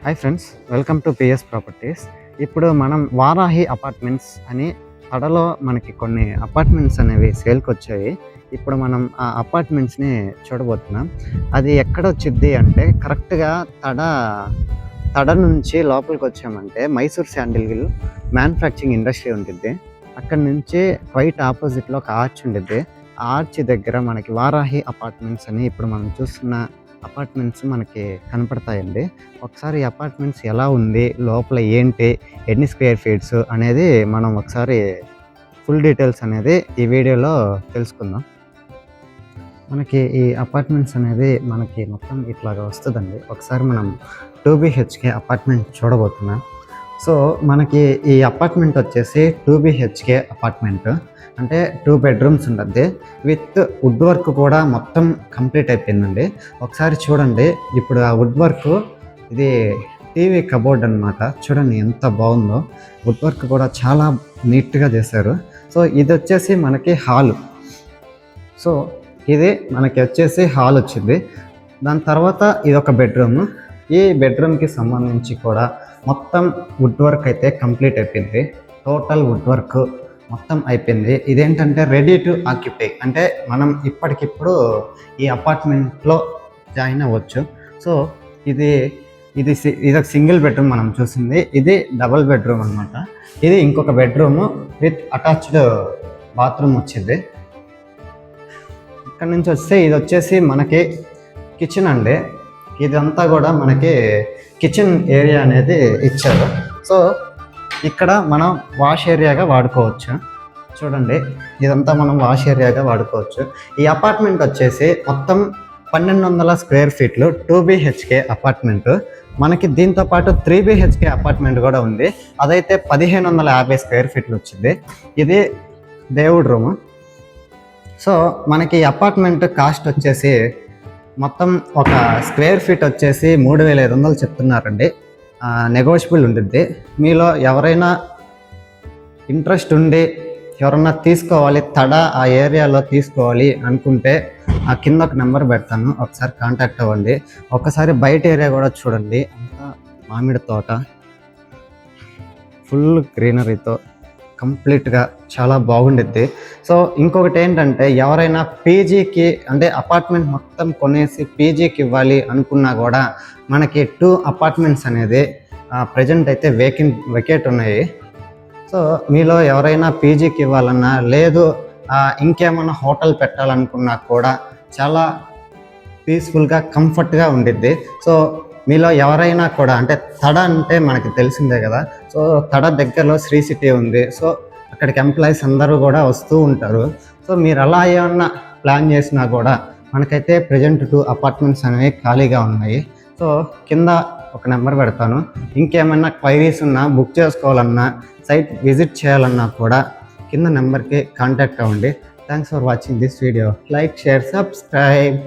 Hi friends, welcome to PS properties. ఇప్పుడు మనం Varahi apartments అని తడలో మనకి కొన్ని అపార్ట్మెంట్స్ అనేవి సేల్కి వచ్చాయి. ఇప్పుడు మనం ఆ అపార్ట్మెంట్స్ని చూడబోతున్నాం. అది ఎక్కడ వచ్చింది అంటే కరెక్ట్గా తడ నుంచి లోపలికి వచ్చామంటే Mysore sandal hill manufacturing industry ఉంటుంది. అక్కడ నుంచి క్వైట్ ఆపోజిట్లో ఒక ఆర్చ్ ఉంటుంది. ఆ ఆర్చ్ దగ్గర మనకి వారాహి అపార్ట్మెంట్స్ అని ఇప్పుడు మనం చూస్తున్న అపార్ట్మెంట్స్ మనకి కనపడతాయండి. ఒకసారి ఈ అపార్ట్మెంట్స్ ఎలా ఉంది, లోపల ఏంటి, ఎన్ని స్క్వేర్ ఫీట్స్ అనేది మనం ఒకసారి ఫుల్ డీటెయిల్స్ అనేది ఈ వీడియోలో తెలుసుకుందాం. మనకి ఈ అపార్ట్మెంట్స్ అనేది మనకి మొత్తం ఇట్లాగా వస్తుందండి. ఒకసారి మనం 2 BHK అపార్ట్మెంట్ చూడబోతున్నాం. సో మనకి ఈ అపార్ట్మెంట్ వచ్చేసి 2 BHK అపార్ట్మెంట్, అంటే 2 బెడ్రూమ్స్ ఉంటుంది. విత్ వుడ్ వర్క్ కూడా మొత్తం కంప్లీట్ అయిపోయిందండి. ఒకసారి చూడండి. ఇప్పుడు ఆ వుడ్ వర్క్, ఇది టీవీ కబోర్డ్ అనమాట. చూడండి ఎంత బాగుందో. వుడ్ వర్క్ కూడా చాలా నీట్గా చేశారు. సో ఇది వచ్చేసి మనకి హాల్. సో ఇది మనకి వచ్చేసి హాల్ వచ్చింది. దాని తర్వాత ఇది ఒక బెడ్రూమ్. ఈ బెడ్రూమ్కి సంబంధించి కూడా మొత్తం వుడ్ వర్క్ అయితే కంప్లీట్ అయిపోయింది. టోటల్ వుడ్ వర్క్ మొత్తం అయిపోయింది. ఇదేంటంటే రెడీ టు ఆక్యుపై, అంటే మనం ఇప్పటికిప్పుడు ఈ అపార్ట్మెంట్లో జాయిన్ అవ్వచ్చు. సో ఇది ఒక సింగిల్ బెడ్రూమ్ మనం చూసింది. ఇది డబుల్ బెడ్రూమ్ అనమాట. ఇది ఇంకొక బెడ్రూమ్ విత్ అటాచ్డ్ బాత్రూమ్ వచ్చింది. ఇక్కడ నుంచి వస్తే ఇది వచ్చేసి మనకి కిచెన్ అండి. ఇదంతా కూడా మనకి కిచెన్ ఏరియా అనేది ఇచ్చారు. సో ఇక్కడ మనం వాష్ ఏరియాగా వాడుకోవచ్చు. చూడండి, ఇదంతా మనం వాష్ ఏరియాగా వాడుకోవచ్చు. ఈ అపార్ట్మెంట్ వచ్చేసి మొత్తం 1200 స్క్వేర్ ఫీట్లు 2 BHK అపార్ట్మెంట్. మనకి దీంతో పాటు 3 BHK అపార్ట్మెంట్ కూడా ఉంది. అదైతే 1550 స్క్వేర్ ఫీట్లు వచ్చింది. ఇది దేవుడి రూము. సో మనకి అపార్ట్మెంట్ కాస్ట్ వచ్చేసి మొత్తం ఒక స్క్వేర్ ఫీట్ వచ్చేసి 3500 చెప్తున్నారండి. నెగోషియబుల్ ఉంటుంది. మీలో ఎవరైనా ఇంట్రెస్ట్ ఉండి ఎవరన్నా తీసుకోవాలి, ఆ ఏరియాలో తీసుకోవాలి అనుకుంటే ఆ కింద ఒక నెంబర్ పెడతాను, ఒకసారి కాంటాక్ట్ అవ్వండి. ఒకసారి బయట ఏరియా కూడా చూడండి. అంతా మామిడి తోట, ఫుల్ గ్రీనరీతో కంప్లీట్గా చాలా బాగుండిద్ది. సో ఇంకొకటి ఏంటంటే ఎవరైనా పీజీకి, అంటే అపార్ట్మెంట్ మొత్తం కొనేసి పీజీకి ఇవ్వాలి అనుకున్నా కూడా మనకి 2 అపార్ట్మెంట్స్ అనేది ప్రజెంట్ అయితే వెకేట్ ఉన్నాయి. సో మీలో ఎవరైనా పీజీకి ఇవ్వాలన్నా, లేదు ఇంకేమన్నా హోటల్ పెట్టాలనుకున్నా కూడా చాలా పీస్ఫుల్గా కంఫర్ట్గా ఉండిద్ది. సో మీలో ఎవరైనా కూడా, అంటే తడ అంటే మనకి తెలిసిందే కదా. సో తడ దగ్గరలో శ్రీ సిటీ ఉంది. సో అక్కడికి ఎంప్లాయీస్ అందరూ కూడా వస్తూ ఉంటారు. సో మీరు అలా ఏమన్నా ప్లాన్ చేసినా కూడా మనకైతే ప్రజెంట్ 2 అపార్ట్మెంట్స్ అనేవి ఖాళీగా ఉన్నాయి. సో కింద ఒక నెంబర్ పెడతాను. ఇంకేమైనా క్వైరీస్ ఉన్నా, బుక్ చేసుకోవాలన్నా, సైట్ విజిట్ చేయాలన్నా కూడా కింద నెంబర్కి కాంటాక్ట్ అవ్వండి. Thanks for watching this video. Like, share, subscribe.